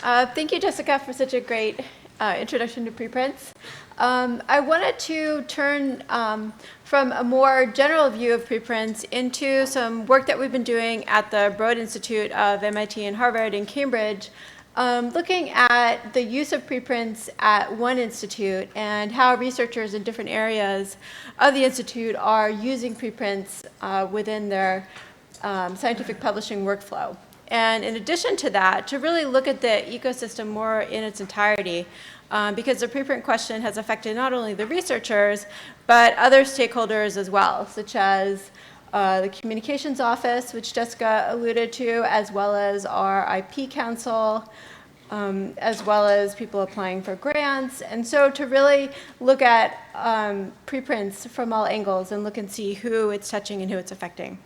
Thank you, Jessica, for such a great introduction to preprints. I wanted to turn from a more general view of preprints into some work that we've been doing at the Broad Institute of MIT and Harvard in Cambridge, looking at the use of preprints at one institute and how researchers in different areas of the institute are using preprints within their scientific publishing workflow. And in addition to that, to really look at the ecosystem more in its entirety, because the preprint question has affected not only the researchers, but other stakeholders as well, such as the communications office, which Jessica alluded to, as well as our IP council, as well as people applying for grants. And so to really look at preprints from all angles and look and see who it's touching and who it's affecting.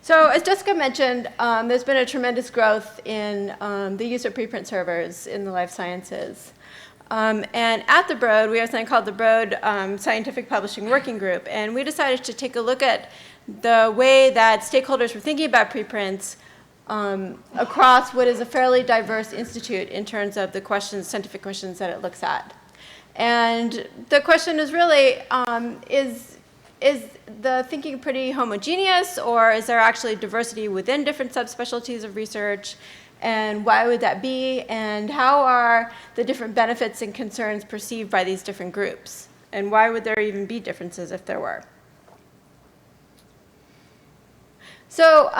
So as Jessica mentioned, there's been a tremendous growth in the use of preprint servers in the life sciences. And at the Broad, we have something called the Broad Scientific Publishing Working Group. And we decided to take a look at the way that stakeholders were thinking about preprints across what is a fairly diverse institute in terms of the questions, scientific questions that it looks at. And the question is really, is the thinking pretty homogeneous, or is there actually diversity within different subspecialties of research? And why would that be? And how are the different benefits and concerns perceived by these different groups? And why would there even be differences if there were? So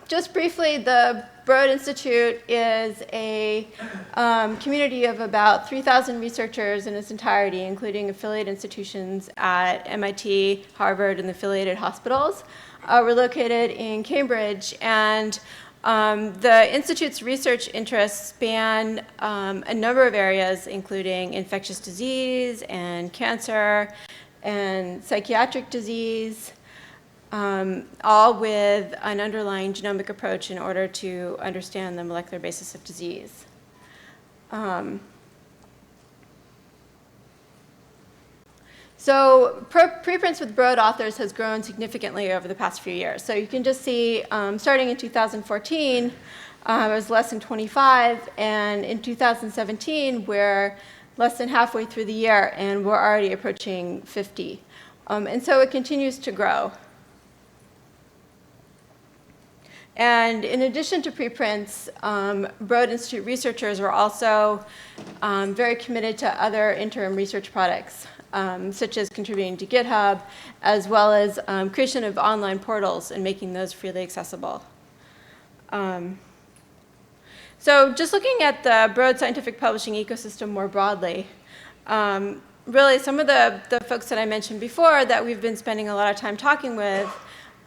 just briefly, the Broad Institute is a community of about 3,000 researchers in its entirety, including affiliate institutions at MIT, Harvard, and the affiliated hospitals. We're located in Cambridge, and the Institute's research interests span a number of areas, including infectious disease and cancer and psychiatric disease, all with an underlying genomic approach in order to understand the molecular basis of disease. So preprints with Broad authors has grown significantly over the past few years. So you can just see, starting in 2014, it was less than 25, and in 2017, we're less than halfway through the year, and we're already approaching 50. And so it continues to grow. And in addition to preprints, Broad Institute researchers are also very committed to other interim research products, such as contributing to GitHub, as well as creation of online portals and making those freely accessible. So just looking at the Broad scientific publishing ecosystem more broadly, really some of the folks that I mentioned before that we've been spending a lot of time talking with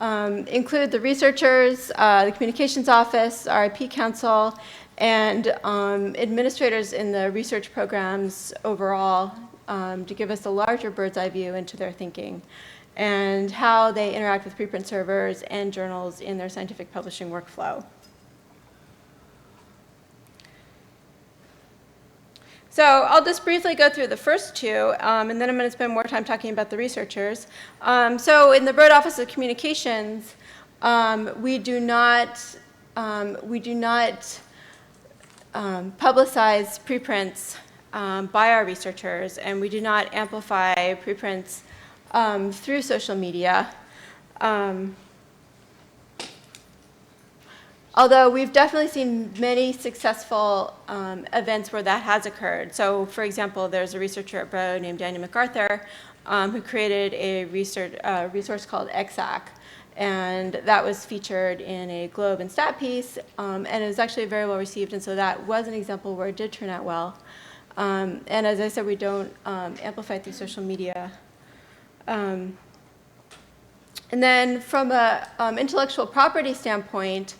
include the researchers, the communications office, our IP council, and administrators in the research programs overall to give us a larger bird's eye view into their thinking and how they interact with preprint servers and journals in their scientific publishing workflow. So I'll just briefly go through the first two, and then I'm going to spend more time talking about the researchers. So in the Broad Office of Communications, we do not publicize preprints by our researchers, and we do not amplify preprints through social media. Although we've definitely seen many successful events where that has occurred. So for example, there's a researcher at Broad named Daniel MacArthur who created a resource called XAC. And that was featured in a Globe and Stat piece, and it was actually very well received. And so that was an example where it did turn out well. And as I said, we don't amplify through social media. And then from an intellectual property standpoint,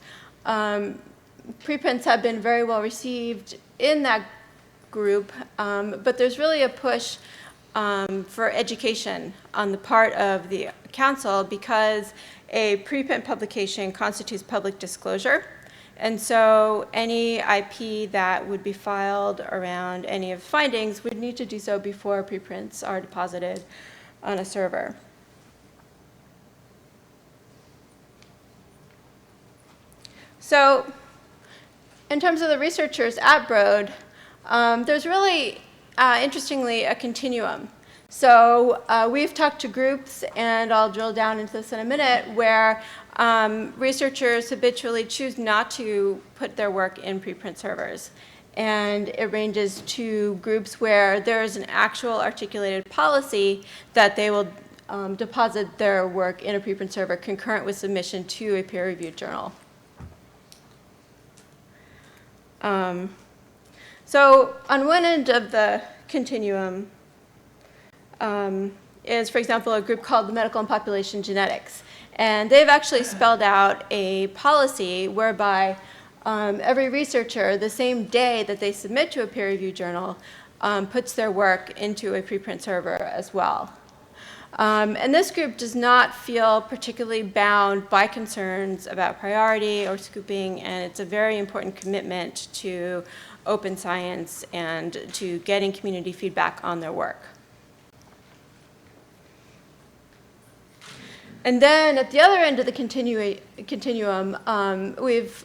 preprints have been very well received in that group, but there's really a push for education on the part of the council because a preprint publication constitutes public disclosure. And so any IP that would be filed around any of the findings would need to do so before preprints are deposited on a server. So in terms of the researchers at Broad, there's really, interestingly, a continuum. So we've talked to groups, and I'll drill down into this in a minute, where researchers habitually choose not to put their work in preprint servers. And it ranges to groups where there is an actual articulated policy that they will deposit their work in a preprint server concurrent with submission to a peer-reviewed journal. So on one end of the continuum is, for example, a group called the Medical and Population Genetics. And they've actually spelled out a policy whereby every researcher, the same day that they submit to a peer-reviewed journal, puts their work into a preprint server as well. And this group does not feel particularly bound by concerns about priority or scooping, and it's a very important commitment to open science and to getting community feedback on their work. And then at the other end of the continuum, we've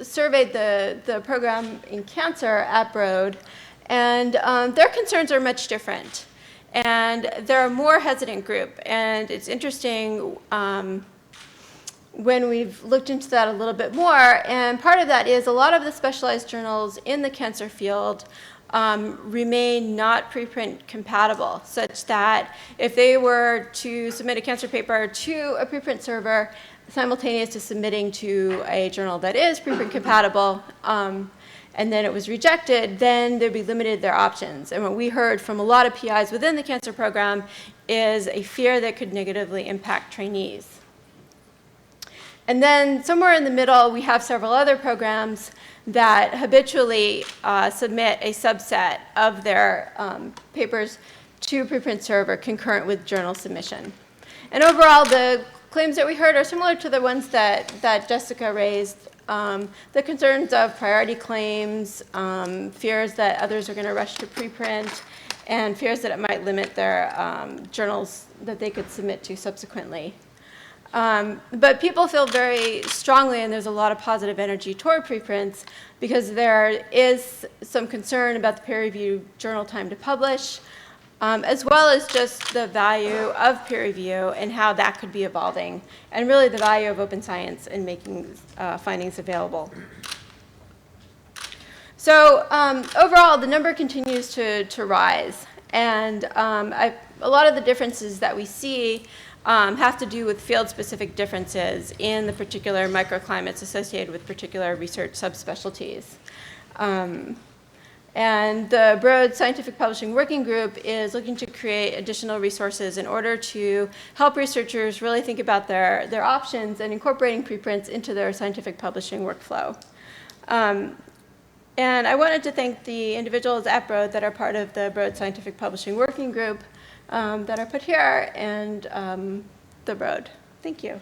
surveyed the program in cancer at Broad, and their concerns are much different. And they're a more hesitant group. And it's interesting when we've looked into that a little bit more. And part of that is a lot of the specialized journals in the cancer field remain not preprint compatible, such that if they were to submit a cancer paper to a preprint server simultaneous to submitting to a journal that is preprint compatible, and then it was rejected, then they'd be limited their options. And what we heard from a lot of PIs within the cancer program is a fear that could negatively impact trainees. And then somewhere in the middle, we have several other programs that habitually submit a subset of their papers to preprint server concurrent with journal submission. And overall, the claims that we heard are similar to the ones that Jessica raised. The concerns of priority claims, fears that others are going to rush to preprint, and fears that it might limit their journals that they could submit to subsequently. But people feel very strongly, and there's a lot of positive energy toward preprints, because there is some concern about the peer-reviewed journal time to publish, as well as just the value of peer review and how that could be evolving, and really the value of open science in making findings available. So overall, the number continues to rise, and a lot of the differences that we see have to do with field-specific differences in the particular microclimates associated with particular research subspecialties. And the Broad Scientific Publishing Working Group is looking to create additional resources in order to help researchers really think about their options and incorporating preprints into their scientific publishing workflow. And I wanted to thank the individuals at Broad that are part of the Broad Scientific Publishing Working Group that are put here, and the Broad. Thank you.